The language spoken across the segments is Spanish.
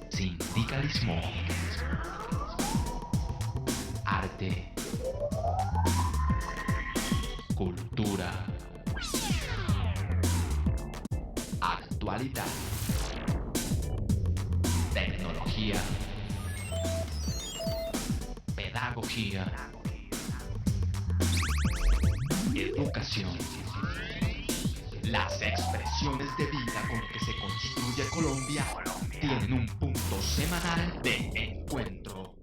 Sindicalismo, arte, cultura, actualidad, tecnología, pedagogía, educación. Las expresiones de vida con que se construye Colombia tienen un punto semanal de encuentro.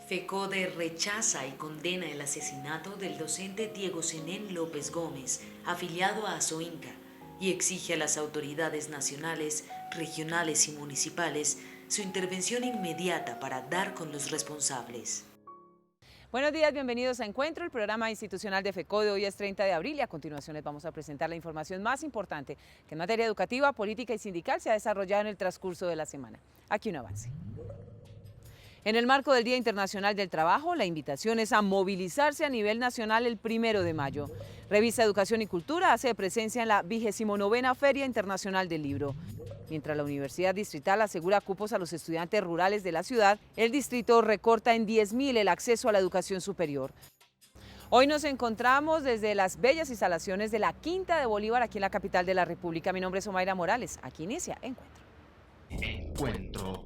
FECODE rechaza y condena el asesinato del docente Diego Zenén López Gómez, afiliado a ASOINCA, y exige a las autoridades nacionales, regionales y municipales su intervención inmediata para dar con los responsables. Buenos días, bienvenidos a Encuentro, el programa institucional de FECODE. Hoy es 30 de abril y a continuación les vamos a presentar la información más importante que en materia educativa, política y sindical se ha desarrollado en el transcurso de la semana. Aquí un avance. En el marco del Día Internacional del Trabajo, la invitación es a movilizarse a nivel nacional el 1 de mayo. Revista Educación y Cultura hace presencia en la 29ª Feria Internacional del Libro. Mientras la Universidad Distrital asegura cupos a los estudiantes rurales de la ciudad, el distrito recorta en 10.000 el acceso a la educación superior. Hoy nos encontramos desde las bellas instalaciones de la Quinta de Bolívar, aquí en la capital de la República. Mi nombre es Omaira Morales. Aquí inicia Encuentro.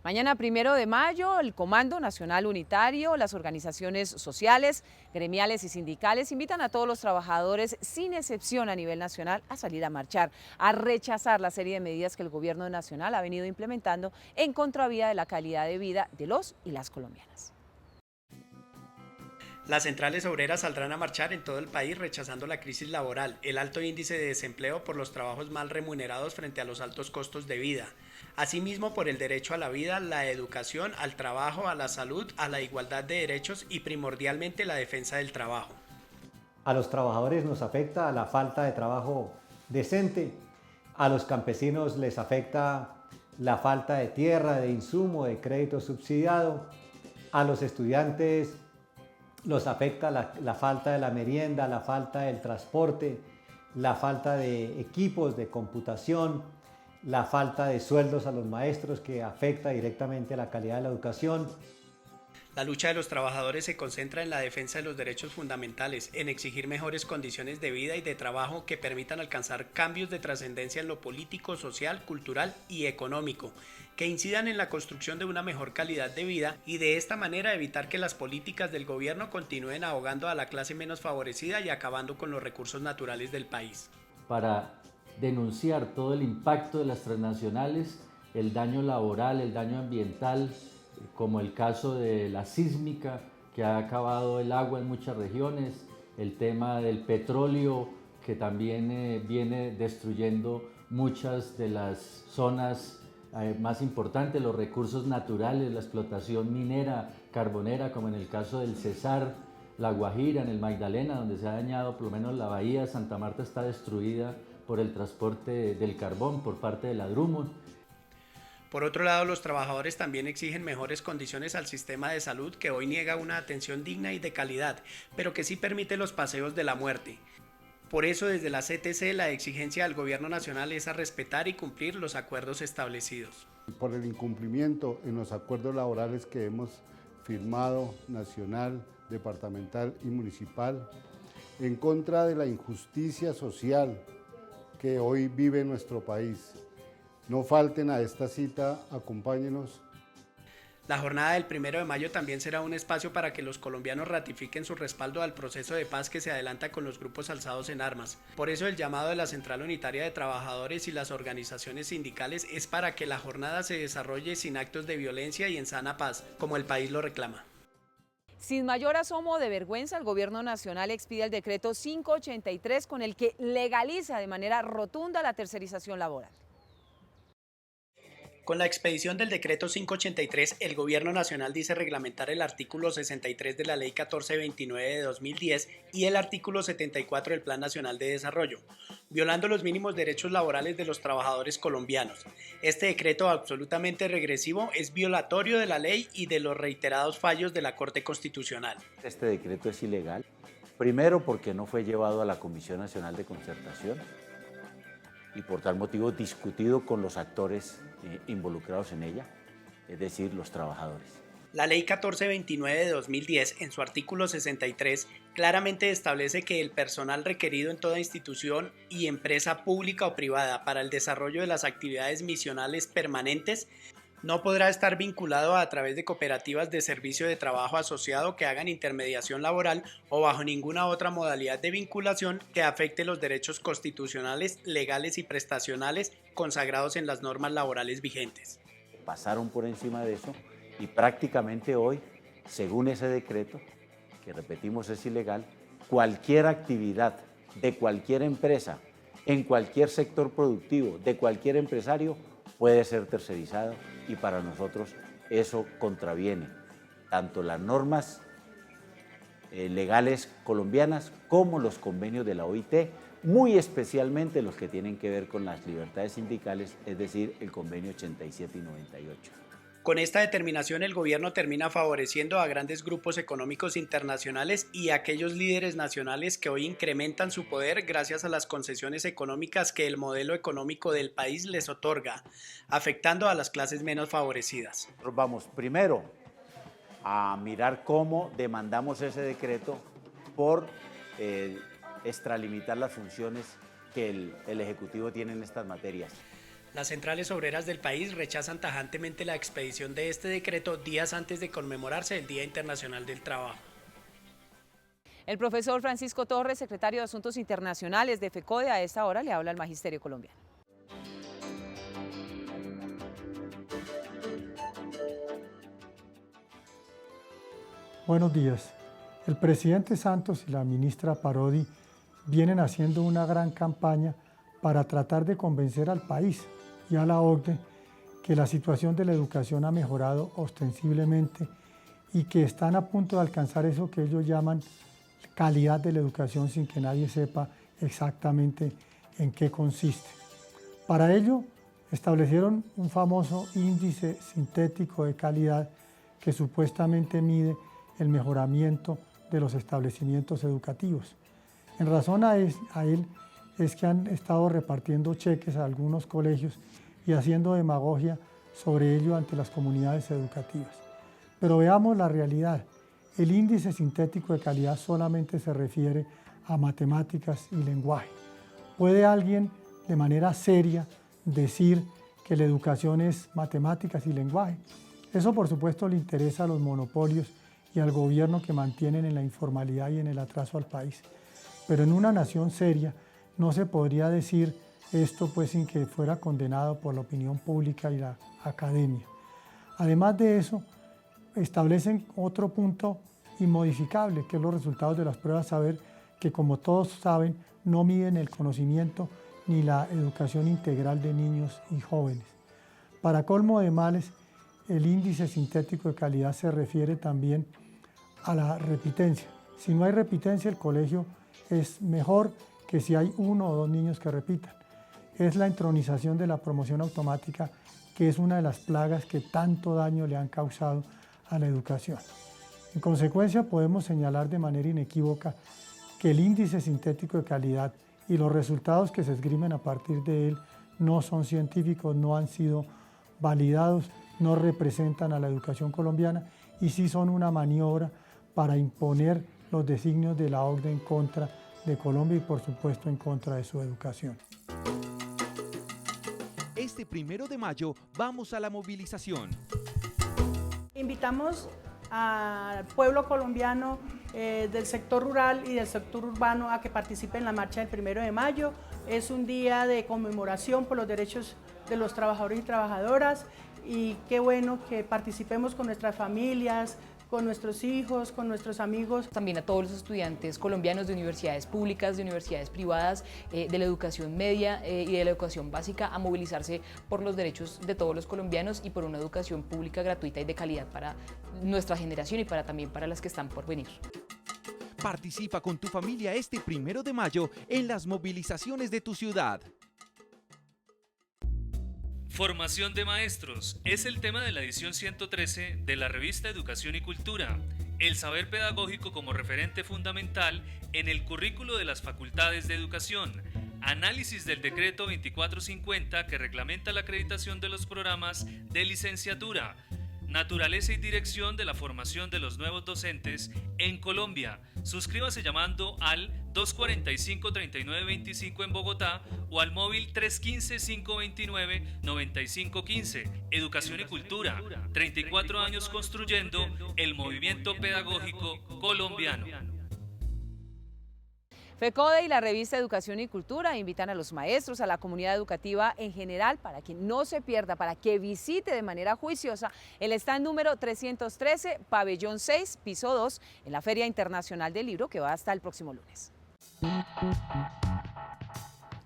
Mañana 1 de mayo, el Comando Nacional Unitario, las organizaciones sociales, gremiales y sindicales invitan a todos los trabajadores, sin excepción a nivel nacional, a salir a marchar, a rechazar la serie de medidas que el gobierno nacional ha venido implementando en contravía de la calidad de vida de los y las colombianas. Las centrales obreras saldrán a marchar en todo el país rechazando la crisis laboral, el alto índice de desempleo por los trabajos mal remunerados frente a los altos costos de vida. Asimismo, por el derecho a la vida, la educación, al trabajo, a la salud, a la igualdad de derechos y primordialmente la defensa del trabajo. A los trabajadores nos afecta la falta de trabajo decente, a los campesinos les afecta la falta de tierra, de insumo, de crédito subsidiado, a los estudiantes los afecta la falta de la merienda, la falta del transporte, la falta de equipos de computación, la falta de sueldos a los maestros que afecta directamente a la calidad de la educación. La lucha de los trabajadores se concentra en la defensa de los derechos fundamentales, en exigir mejores condiciones de vida y de trabajo que permitan alcanzar cambios de trascendencia en lo político, social, cultural y económico, que incidan en la construcción de una mejor calidad de vida y de esta manera evitar que las políticas del gobierno continúen ahogando a la clase menos favorecida y acabando con los recursos naturales del país. Para denunciar todo el impacto de las transnacionales, el daño laboral, el daño ambiental, como el caso de la sísmica que ha acabado el agua en muchas regiones, el tema del petróleo que también viene destruyendo muchas de las zonas más importantes, los recursos naturales, la explotación minera, carbonera, como en el caso del Cesar, la Guajira, en el Magdalena, donde se ha dañado, por lo menos la bahía de Santa Marta está destruida por el transporte del carbón por parte de la Drummond. Por otro lado, los trabajadores también exigen mejores condiciones al sistema de salud que hoy niega una atención digna y de calidad, pero que sí permite los paseos de la muerte. Por eso, desde la CTC, la exigencia al gobierno nacional es a respetar y cumplir los acuerdos establecidos. Por el incumplimiento en los acuerdos laborales que hemos firmado, nacional, departamental y municipal, en contra de la injusticia social que hoy vive nuestro país. No falten a esta cita, acompáñenos. La jornada del 1 de mayo también será un espacio para que los colombianos ratifiquen su respaldo al proceso de paz que se adelanta con los grupos alzados en armas. Por eso el llamado de la Central Unitaria de Trabajadores y las organizaciones sindicales es para que la jornada se desarrolle sin actos de violencia y en sana paz, como el país lo reclama. Sin mayor asomo de vergüenza, el gobierno nacional expide el decreto 583 con el que legaliza de manera rotunda la tercerización laboral. Con la expedición del decreto 583, el Gobierno Nacional dice reglamentar el artículo 63 de la Ley 1429 de 2010 y el artículo 74 del Plan Nacional de Desarrollo, violando los mínimos derechos laborales de los trabajadores colombianos. Este decreto absolutamente regresivo es violatorio de la ley y de los reiterados fallos de la Corte Constitucional. Este decreto es ilegal, primero porque no fue llevado a la Comisión Nacional de Concertación y por tal motivo discutido con los actores involucrados en ella, es decir, los trabajadores. La Ley 1429 de 2010, en su artículo 63, claramente establece que el personal requerido en toda institución y empresa pública o privada para el desarrollo de las actividades misionales permanentes no podrá estar vinculado a través de cooperativas de servicio de trabajo asociado que hagan intermediación laboral o bajo ninguna otra modalidad de vinculación que afecte los derechos constitucionales, legales y prestacionales consagrados en las normas laborales vigentes. Pasaron por encima de eso y prácticamente hoy, según ese decreto, que repetimos es ilegal, cualquier actividad de cualquier empresa, en cualquier sector productivo, de cualquier empresario, puede ser tercerizado y para nosotros eso contraviene tanto las normas legales colombianas como los convenios de la OIT, muy especialmente los que tienen que ver con las libertades sindicales, es decir, el convenio 87 y 98. Con esta determinación el gobierno termina favoreciendo a grandes grupos económicos internacionales y a aquellos líderes nacionales que hoy incrementan su poder gracias a las concesiones económicas que el modelo económico del país les otorga, afectando a las clases menos favorecidas. Vamos primero a mirar cómo demandamos ese decreto por extralimitar las funciones que el Ejecutivo tiene en estas materias. Las centrales obreras del país rechazan tajantemente la expedición de este decreto días antes de conmemorarse el Día Internacional del Trabajo. El profesor Francisco Torres, secretario de Asuntos Internacionales de FECODE, a esta hora le habla al Magisterio Colombiano. Buenos días. El presidente Santos y la ministra Parodi vienen haciendo una gran campaña para tratar de convencer al país y a la OCDE que la situación de la educación ha mejorado ostensiblemente y que están a punto de alcanzar eso que ellos llaman calidad de la educación sin que nadie sepa exactamente en qué consiste. Para ello establecieron un famoso índice sintético de calidad que supuestamente mide el mejoramiento de los establecimientos educativos. En razón a él es que han estado repartiendo cheques a algunos colegios y haciendo demagogia sobre ello ante las comunidades educativas. Pero veamos la realidad. El índice sintético de calidad solamente se refiere a matemáticas y lenguaje. ¿Puede alguien de manera seria decir que la educación es matemáticas y lenguaje? Eso por supuesto le interesa a los monopolios y al gobierno que mantienen en la informalidad y en el atraso al país. Pero en una nación seria no se podría decir esto pues sin que fuera condenado por la opinión pública y la academia. Además de eso, establecen otro punto inmodificable, que es los resultados de las pruebas saber, que como todos saben, no miden el conocimiento ni la educación integral de niños y jóvenes. Para colmo de males, el índice sintético de calidad se refiere también a la repitencia. Si no hay repitencia, el colegio es mejor que si hay 1 o 2 niños que repitan. Es la entronización de la promoción automática, que es una de las plagas que tanto daño le han causado a la educación. En consecuencia, podemos señalar de manera inequívoca que el índice sintético de calidad y los resultados que se esgrimen a partir de él no son científicos, no han sido validados, no representan a la educación colombiana y sí son una maniobra para imponer los designios de la OCDE en contra de Colombia y por supuesto en contra de su educación. Este 1 de mayo vamos a la movilización. Invitamos al pueblo colombiano del sector rural y del sector urbano a que participe en la marcha del 1 de mayo. Es un día de conmemoración por los derechos de los trabajadores y trabajadoras y qué bueno que participemos con nuestras familias, con nuestros hijos, con nuestros amigos. También a todos los estudiantes colombianos de universidades públicas, de universidades privadas, de la educación media y de la educación básica a movilizarse por los derechos de todos los colombianos y por una educación pública gratuita y de calidad para nuestra generación y también para las que están por venir. Participa con tu familia este 1 de mayo en las movilizaciones de tu ciudad. Formación de maestros es el tema de la edición 113 de la revista Educación y Cultura. El saber pedagógico como referente fundamental en el currículo de las facultades de educación. Análisis del decreto 2450 que reglamenta la acreditación de los programas de licenciatura. Naturaleza y dirección de la formación de los nuevos docentes en Colombia. Suscríbase llamando al 245-3925 en Bogotá o al móvil 315-529-9515. Educación y cultura. 34 años construyendo el movimiento pedagógico colombiano. FECODE y la revista Educación y Cultura invitan a los maestros, a la comunidad educativa en general, para que no se pierda, para que visite de manera juiciosa el stand número 313, pabellón 6, piso 2, en la Feria Internacional del Libro, que va hasta el próximo lunes.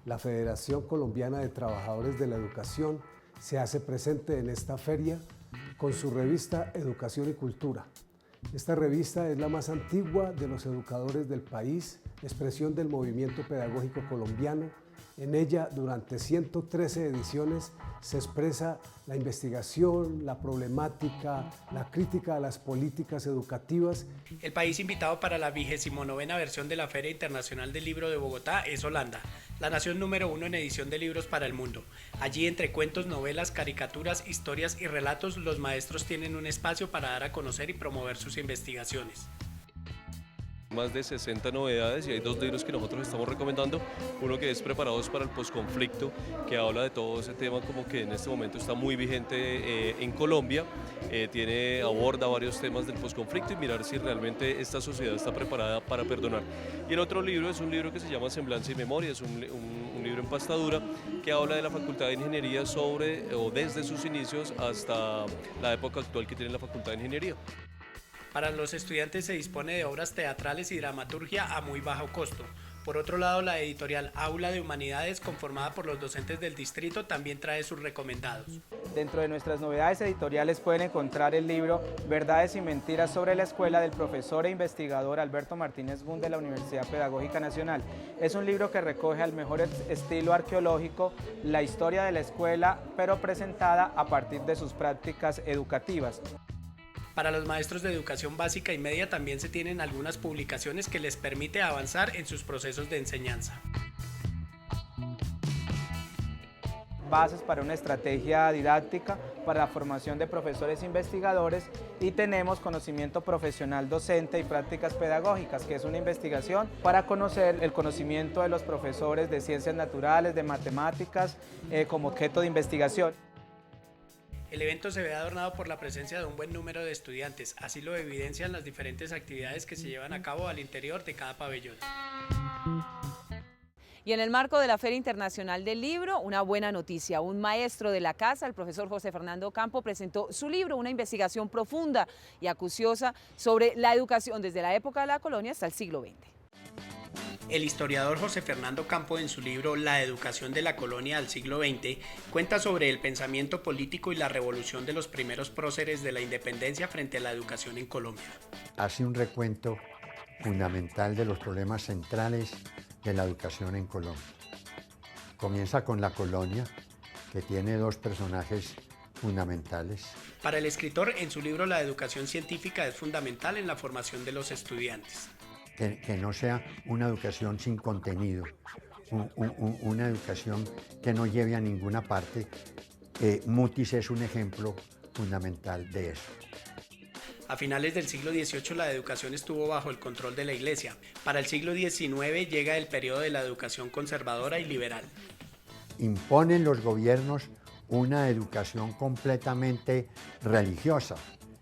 La Federación Colombiana de Trabajadores de la Educación se hace presente en esta feria con su revista Educación y Cultura. Esta revista es la más antigua de los educadores del país, expresión del movimiento pedagógico colombiano. En ella, durante 113 ediciones, se expresa la investigación, la problemática, la crítica a las políticas educativas. El país invitado para la 29ª versión de la Feria Internacional del Libro de Bogotá es Holanda, la nación número 1 en edición de libros para el mundo. Allí, entre cuentos, novelas, caricaturas, historias y relatos, los maestros tienen un espacio para dar a conocer y promover sus investigaciones. Más de 60 novedades y hay 2 libros que nosotros estamos recomendando. Uno que es Preparados para el Posconflicto, que habla de todo ese tema como que en este momento está muy vigente en Colombia. Aborda varios temas del posconflicto y mirar si realmente esta sociedad está preparada para perdonar. Y el otro libro es un libro que se llama Semblanza y Memoria, es un libro en pastadura que habla de la Facultad de Ingeniería desde sus inicios hasta la época actual que tiene la Facultad de Ingeniería. Para los estudiantes se dispone de obras teatrales y dramaturgia a muy bajo costo. Por otro lado, la editorial Aula de Humanidades, conformada por los docentes del distrito, también trae sus recomendados. Dentro de nuestras novedades editoriales pueden encontrar el libro Verdades y Mentiras sobre la Escuela del profesor e investigador Alberto Martínez Gun de la Universidad Pedagógica Nacional. Es un libro que recoge al mejor estilo arqueológico la historia de la escuela, pero presentada a partir de sus prácticas educativas. Para los maestros de educación básica y media también se tienen algunas publicaciones que les permite avanzar en sus procesos de enseñanza. Bases para una estrategia didáctica para la formación de profesores investigadores y tenemos conocimiento profesional docente y prácticas pedagógicas, que es una investigación para conocer el conocimiento de los profesores de ciencias naturales, de matemáticas, como objeto de investigación. El evento se ve adornado por la presencia de un buen número de estudiantes, así lo evidencian las diferentes actividades que se llevan a cabo al interior de cada pabellón. Y en el marco de la Feria Internacional del Libro, una buena noticia. Un maestro de la casa, el profesor José Fernando Campo, presentó su libro, una investigación profunda y acuciosa sobre la educación desde la época de la colonia hasta el siglo XX. El historiador José Fernando Campo, en su libro La educación de la colonia al siglo XX, cuenta sobre el pensamiento político y la revolución de los primeros próceres de la independencia frente a la educación en Colombia. Hace un recuento fundamental de los problemas centrales de la educación en Colombia. Comienza con la colonia, que tiene 2 personajes fundamentales. Para el escritor, en su libro La educación científica es fundamental en la formación de los estudiantes. Que no sea una educación sin contenido, una educación que no lleve a ninguna parte. Mutis es un ejemplo fundamental de eso. A finales del siglo XVIII la educación estuvo bajo el control de la Iglesia. Para el siglo XIX llega el periodo de la educación conservadora y liberal. Imponen los gobiernos una educación completamente religiosa.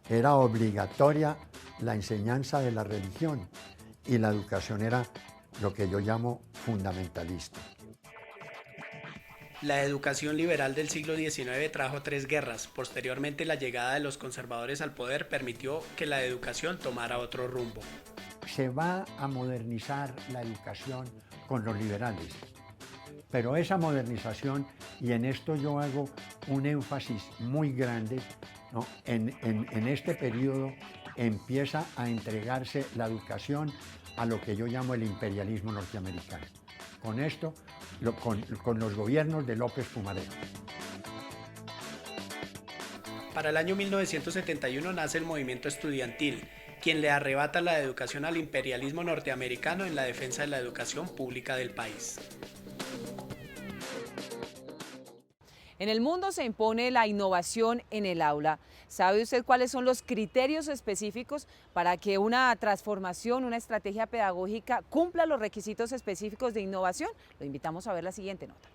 Era obligatoria la enseñanza de la religión. Y la educación era lo que yo llamo fundamentalista. La educación liberal del siglo XIX trajo 3 guerras. Posteriormente, la llegada de los conservadores al poder permitió que la educación tomara otro rumbo. Se va a modernizar la educación con los liberales, pero esa modernización, y en esto yo hago un énfasis muy grande, ¿no? En este periodo empieza a entregarse la educación a lo que yo llamo el imperialismo norteamericano. Con esto, con los gobiernos de López Pumarejo. Para el año 1971 nace el movimiento estudiantil, quien le arrebata la educación al imperialismo norteamericano en la defensa de la educación pública del país. En el mundo se impone la innovación en el aula. ¿Sabe usted cuáles son los criterios específicos para que una transformación, una estrategia pedagógica cumpla los requisitos específicos de innovación? Lo invitamos a ver la siguiente nota.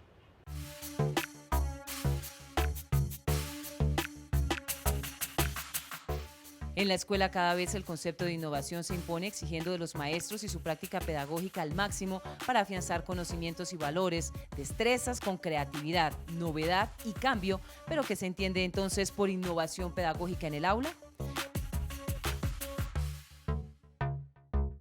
En la escuela cada vez el concepto de innovación se impone exigiendo de los maestros y su práctica pedagógica al máximo para afianzar conocimientos y valores, destrezas con creatividad, novedad y cambio, pero ¿qué se entiende entonces por innovación pedagógica en el aula?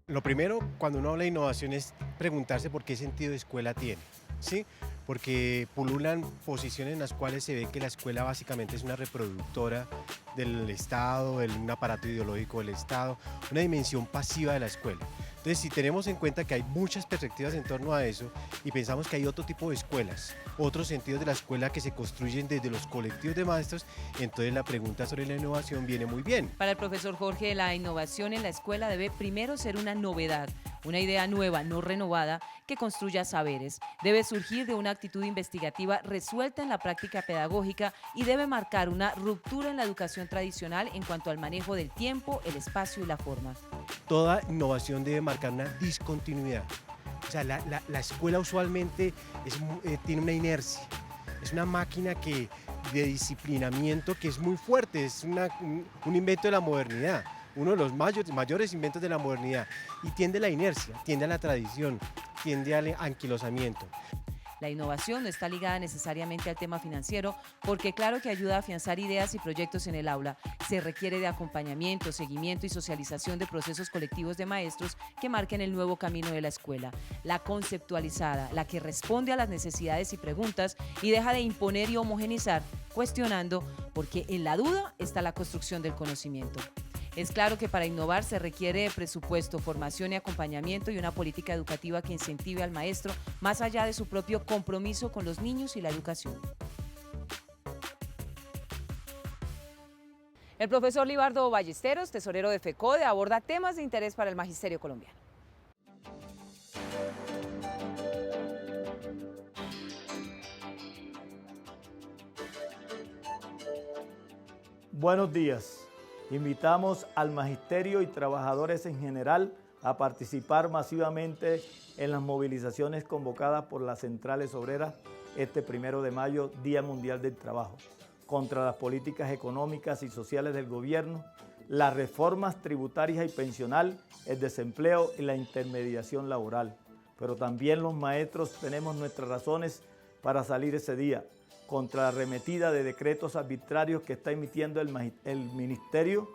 Lo primero, cuando uno habla de innovación, es preguntarse por qué sentido de escuela tiene, ¿sí? Porque pululan posiciones en las cuales se ve que la escuela básicamente es una reproductora del Estado, un aparato ideológico del Estado, una dimensión pasiva de la escuela. Entonces, si tenemos en cuenta que hay muchas perspectivas en torno a eso y pensamos que hay otro tipo de escuelas, otros sentidos de la escuela que se construyen desde los colectivos de maestros, entonces la pregunta sobre la innovación viene muy bien. Para el profesor Jorge, la innovación en la escuela debe primero ser una novedad, una idea nueva, no renovada, que construya saberes. Debe surgir de una actitud investigativa resuelta en la práctica pedagógica y debe marcar una ruptura en la educación tradicional en cuanto al manejo del tiempo, el espacio y la forma. Toda innovación debe marcar una discontinuidad. O sea, la escuela usualmente tiene una inercia, es una máquina de disciplinamiento que es muy fuerte, es un invento de la modernidad, uno de los mayores inventos de la modernidad, y tiende a la inercia, tiende a la tradición, tiende al anquilosamiento. La innovación no está ligada necesariamente al tema financiero porque claro que ayuda a afianzar ideas y proyectos en el aula. Se requiere de acompañamiento, seguimiento y socialización de procesos colectivos de maestros que marquen el nuevo camino de la escuela. La conceptualizada, la que responde a las necesidades y preguntas y deja de imponer y homogenizar, cuestionando, porque en la duda está la construcción del conocimiento. Es claro que para innovar se requiere presupuesto, formación y acompañamiento y una política educativa que incentive al maestro más allá de su propio compromiso con los niños y la educación. El profesor Libardo Ballesteros, tesorero de FECODE, aborda temas de interés para el magisterio colombiano. Buenos días. Invitamos al magisterio y trabajadores en general a participar masivamente en las movilizaciones convocadas por las centrales obreras este 1 de mayo, Día Mundial del Trabajo, contra las políticas económicas y sociales del gobierno, las reformas tributarias y pensional, el desempleo y la intermediación laboral. Pero también los maestros tenemos nuestras razones para salir ese día, contra la arremetida de decretos arbitrarios que está emitiendo el Ministerio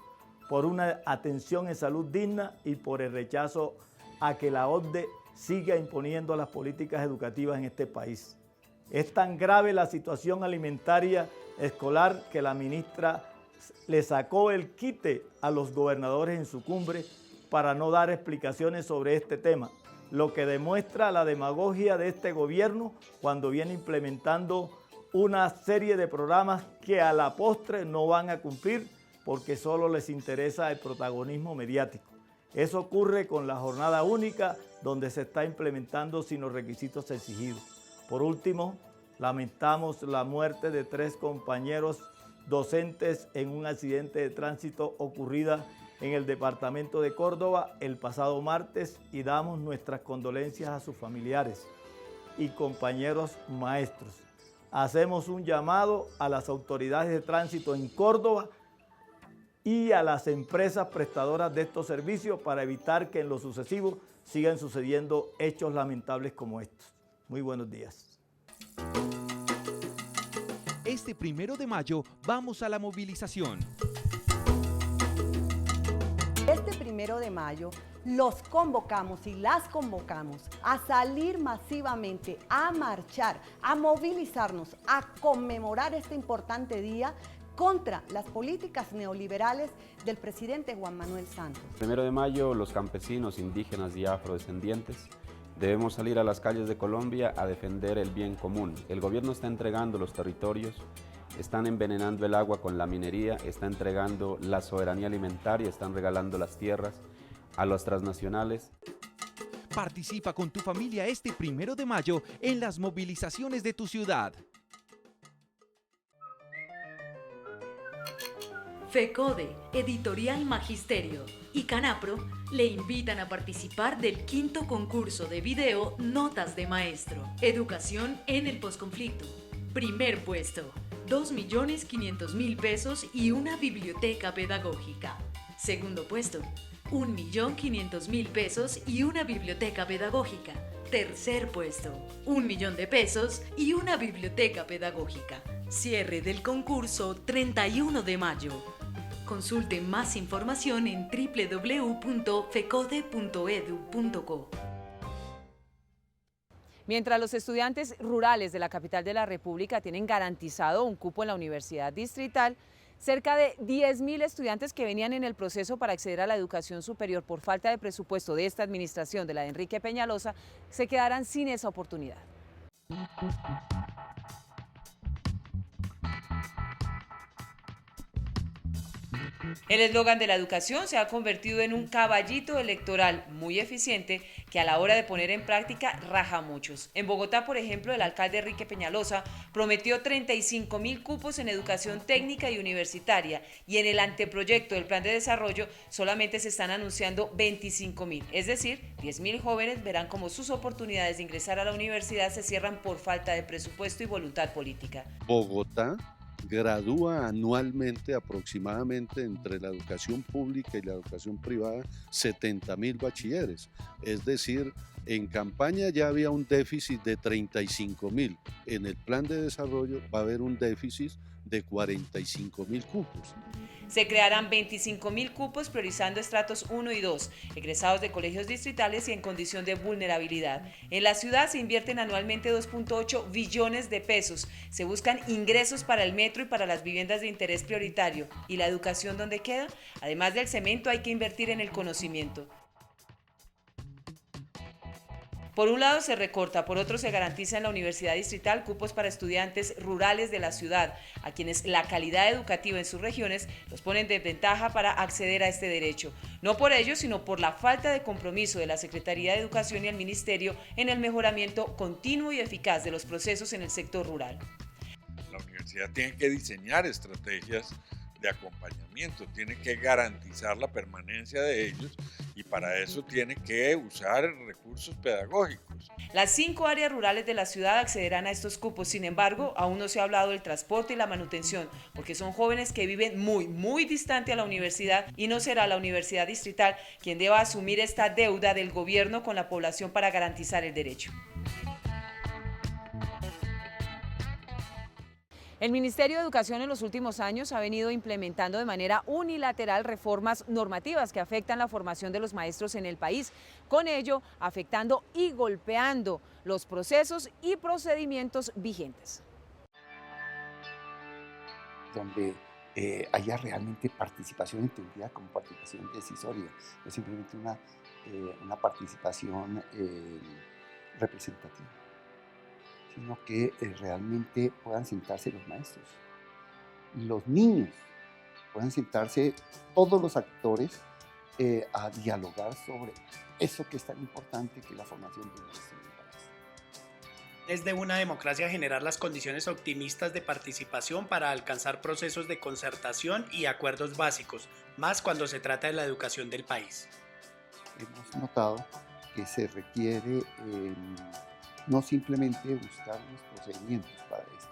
por una atención en salud digna y por el rechazo a que la OCDE siga imponiendo las políticas educativas en este país. Es tan grave la situación alimentaria escolar que la ministra le sacó el quite a los gobernadores en su cumbre para no dar explicaciones sobre este tema, lo que demuestra la demagogia de este gobierno cuando viene implementando una serie de programas que a la postre no van a cumplir porque solo les interesa el protagonismo mediático. Eso ocurre con la jornada única, donde se está implementando sin los requisitos exigidos. Por último, lamentamos la muerte de 3 compañeros docentes en un accidente de tránsito ocurrida en el departamento de Córdoba el pasado martes y damos nuestras condolencias a sus familiares y compañeros maestros. Hacemos un llamado a las autoridades de tránsito en Córdoba y a las empresas prestadoras de estos servicios para evitar que en lo sucesivo sigan sucediendo hechos lamentables como estos. Muy buenos días. Este 1 de mayo vamos a la movilización. Este 1 de mayo los convocamos y las convocamos a salir masivamente, a marchar, a movilizarnos, a conmemorar este importante día contra las políticas neoliberales del presidente Juan Manuel Santos. 1 de mayo, los campesinos, indígenas y afrodescendientes debemos salir a las calles de Colombia a defender el bien común. El gobierno está entregando los territorios, están envenenando el agua con la minería, está entregando la soberanía alimentaria, están regalando las tierras a las transnacionales. Participa con tu familia este 1 de mayo en las movilizaciones de tu ciudad. FECODE, Editorial Magisterio y Canapro le invitan a participar del 5º concurso de video Notas de Maestro. Educación en el posconflicto. Primer puesto, 2.500.000 pesos y una biblioteca pedagógica. Segundo puesto, 1.500.000 pesos y una biblioteca pedagógica. Tercer puesto, 1 millón de pesos y una biblioteca pedagógica. Cierre del concurso 31 de mayo. Consulte más información en www.fecode.edu.co. Mientras los estudiantes rurales de la capital de la República tienen garantizado un cupo en la Universidad Distrital, cerca de 10.000 estudiantes que venían en el proceso para acceder a la educación superior por falta de presupuesto de esta administración, de la de Enrique Peñalosa, se quedarán sin esa oportunidad. El eslogan de la educación se ha convertido en un caballito electoral muy eficiente que a la hora de poner en práctica raja a muchos. En Bogotá, por ejemplo, el alcalde Enrique Peñalosa prometió 35.000 cupos en educación técnica y universitaria y en el anteproyecto del plan de desarrollo solamente se están anunciando 25.000. Es decir, 10.000 jóvenes verán cómo sus oportunidades de ingresar a la universidad se cierran por falta de presupuesto y voluntad política. Bogotá gradúa anualmente aproximadamente entre la educación pública y la educación privada 70.000 bachilleres. Es decir, en campaña ya había un déficit de 35.000. En el plan de desarrollo va a haber un déficit de 45.000 cupos. Se crearán 25.000 cupos priorizando estratos 1 y 2, egresados de colegios distritales y en condición de vulnerabilidad. En la ciudad se invierten anualmente 2.8 billones de pesos. Se buscan ingresos para el metro y para las viviendas de interés prioritario. ¿Y la educación dónde queda? Además del cemento hay que invertir en el conocimiento. Por un lado se recorta, por otro se garantiza en la Universidad Distrital cupos para estudiantes rurales de la ciudad, a quienes la calidad educativa en sus regiones los pone en desventaja para acceder a este derecho. No por ello, sino por la falta de compromiso de la Secretaría de Educación y el Ministerio en el mejoramiento continuo y eficaz de los procesos en el sector rural. La universidad tiene que diseñar estrategias de acompañamiento, tiene que garantizar la permanencia de ellos y para eso tiene que usar recursos pedagógicos. Las 5 áreas rurales de la ciudad accederán a estos cupos, sin embargo, aún no se ha hablado del transporte y la manutención, porque son jóvenes que viven muy distante a la universidad y no será la Universidad Distrital quien deba asumir esta deuda del gobierno con la población para garantizar el derecho. El Ministerio de Educación en los últimos años ha venido implementando de manera unilateral reformas normativas que afectan la formación de los maestros en el país, con ello afectando y golpeando los procesos y procedimientos vigentes. Donde haya realmente participación entendida como participación decisoria, no simplemente una participación representativa, sino que realmente puedan sentarse los maestros, los niños, puedan sentarse todos los actores a dialogar sobre eso que es tan importante que es la formación de un maestro en el país. Es de una democracia generar las condiciones optimistas de participación para alcanzar procesos de concertación y acuerdos básicos, más cuando se trata de la educación del país. Hemos notado que se requiere no simplemente buscar los procedimientos para esto,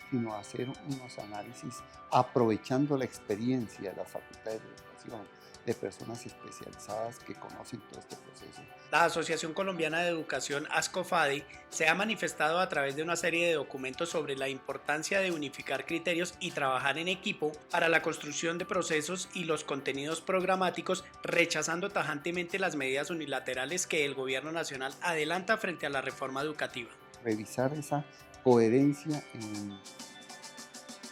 sino hacer unos análisis aprovechando la experiencia de las facultades de educación, de personas especializadas que conocen todo este proceso. La Asociación Colombiana de Educación, ASCOFADI, se ha manifestado a través de una serie de documentos sobre la importancia de unificar criterios y trabajar en equipo para la construcción de procesos y los contenidos programáticos, rechazando tajantemente las medidas unilaterales que el gobierno nacional adelanta frente a la reforma educativa. Revisar esa coherencia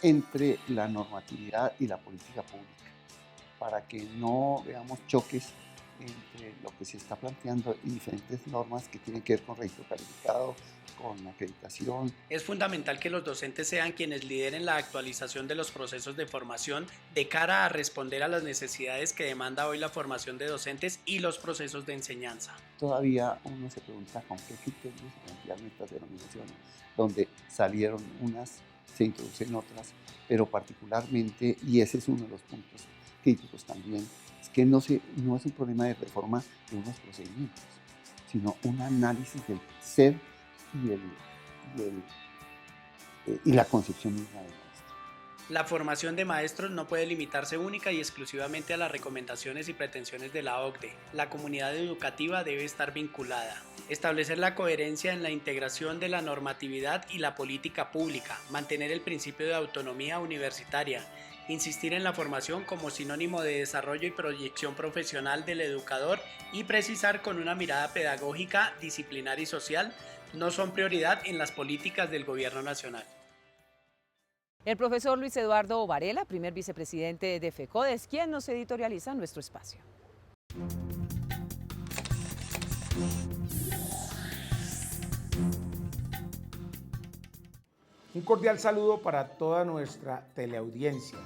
entre la normatividad y la política pública, para que no veamos choques entre lo que se está planteando y diferentes normas que tienen que ver con registro calificado, con acreditación. Es fundamental que los docentes sean quienes lideren la actualización de los procesos de formación de cara a responder a las necesidades que demanda hoy la formación de docentes y los procesos de enseñanza. Todavía uno se pregunta con qué criterios se plantearon estas denominaciones, donde salieron unas, se introducen otras, pero particularmente, y ese es uno de los puntos críticos también, es que no es un problema de reforma de unos procedimientos, sino un análisis del ser y la concepción misma del maestro. La formación de maestros no puede limitarse única y exclusivamente a las recomendaciones y pretensiones de la OCDE. La comunidad educativa debe estar vinculada. Establecer la coherencia en la integración de la normatividad y la política pública. Mantener el principio de autonomía universitaria. Insistir en la formación como sinónimo de desarrollo y proyección profesional del educador y precisar con una mirada pedagógica, disciplinar y social no son prioridad en las políticas del Gobierno Nacional. El profesor Luis Eduardo Varela, primer vicepresidente de FECODE, es quien nos editorializa nuestro espacio. Un cordial saludo para toda nuestra teleaudiencia.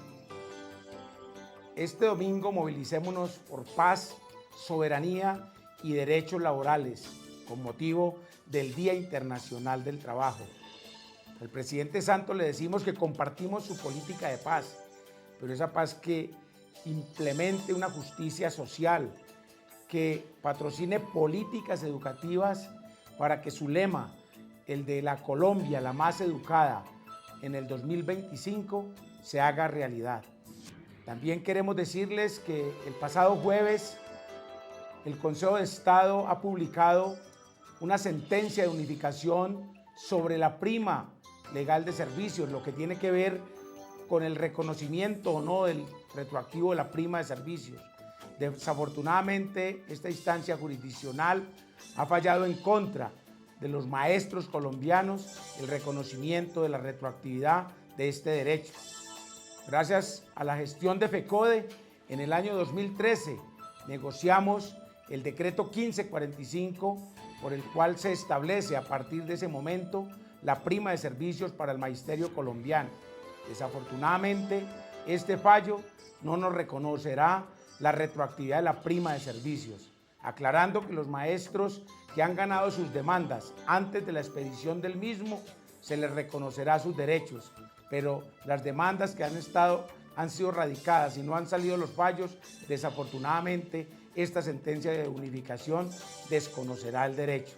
Este domingo movilicémonos por paz, soberanía y derechos laborales con motivo del Día Internacional del Trabajo. Al presidente Santos le decimos que compartimos su política de paz, pero esa paz que implemente una justicia social, que patrocine políticas educativas para que su lema, el de la Colombia, la más educada, en el 2025, se haga realidad. También queremos decirles que el pasado jueves el Consejo de Estado ha publicado una sentencia de unificación sobre la prima legal de servicios, lo que tiene que ver con el reconocimiento o no del retroactivo de la prima de servicios. Desafortunadamente, esta instancia jurisdiccional ha fallado en contra de los maestros colombianos el reconocimiento de la retroactividad de este derecho. Gracias a la gestión de FECODE, en el año 2013 negociamos el decreto 1545, por el cual se establece a partir de ese momento la prima de servicios para el magisterio colombiano. Desafortunadamente, este fallo no nos reconocerá la retroactividad de la prima de servicios, aclarando que los maestros que han ganado sus demandas antes de la expedición del mismo, se les reconocerá sus derechos, pero las demandas que han sido radicadas y no han salido los fallos, desafortunadamente esta sentencia de unificación desconocerá el derecho.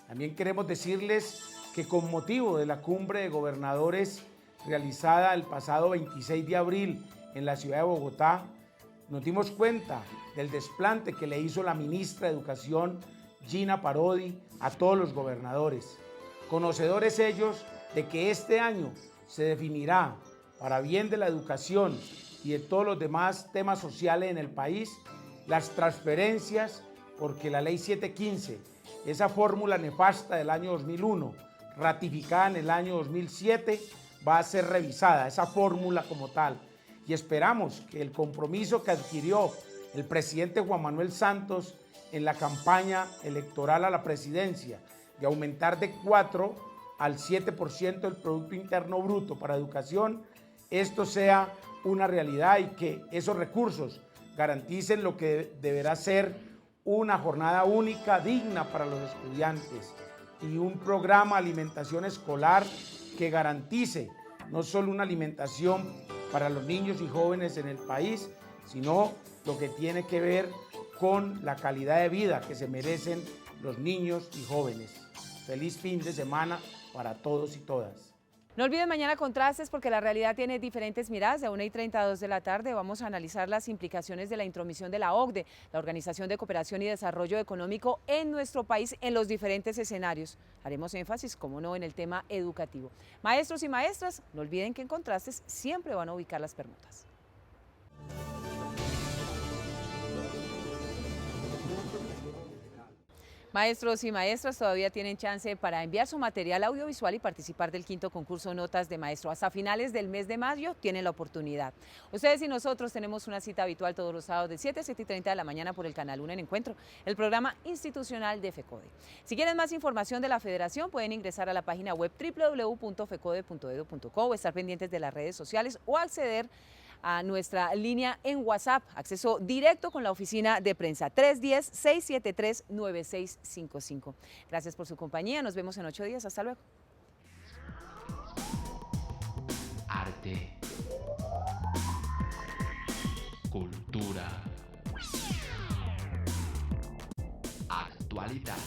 También queremos decirles que con motivo de la cumbre de gobernadores realizada el pasado 26 de abril en la ciudad de Bogotá, nos dimos cuenta del desplante que le hizo la ministra de Educación, Gina Parodi, a todos los gobernadores. Conocedores ellos de que este año se definirá, para bien de la educación y de todos los demás temas sociales en el país, las transferencias, porque la ley 715, esa fórmula nefasta del año 2001, ratificada en el año 2007, va a ser revisada, esa fórmula como tal. Y esperamos que el compromiso que adquirió el presidente Juan Manuel Santos en la campaña electoral a la presidencia, de aumentar de 4 al 7% del Producto Interno Bruto para educación, esto sea una realidad y que esos recursos garanticen lo que deberá ser una jornada única digna para los estudiantes y un programa de alimentación escolar que garantice no solo una alimentación para los niños y jóvenes en el país, sino lo que tiene que ver con la calidad de vida que se merecen los niños y jóvenes. Feliz fin de semana para todos y todas. No olviden mañana Contrastes, porque la realidad tiene diferentes miradas. De 1:30 a 2 de la tarde vamos a analizar las implicaciones de la intromisión de la OCDE, la Organización de Cooperación y Desarrollo Económico, en nuestro país en los diferentes escenarios. Haremos énfasis, como no, en el tema educativo. Maestros y maestras, no olviden que en Contrastes siempre van a ubicar las permutas. Maestros y maestras todavía tienen chance para enviar su material audiovisual y participar del 5º concurso Notas de Maestro. Hasta finales del mes de mayo tienen la oportunidad. Ustedes y nosotros tenemos una cita habitual todos los sábados de 7 a 7:30 de la mañana por el Canal 1 en Encuentro, el programa institucional de FECODE. Si quieren más información de la Federación, pueden ingresar a la página web www.fecode.edu.co o estar pendientes de las redes sociales o acceder a nuestra línea en WhatsApp, acceso directo con la oficina de prensa, 310-673-9655. Gracias por su compañía, nos vemos en 8 días, hasta luego. Arte. actualidad.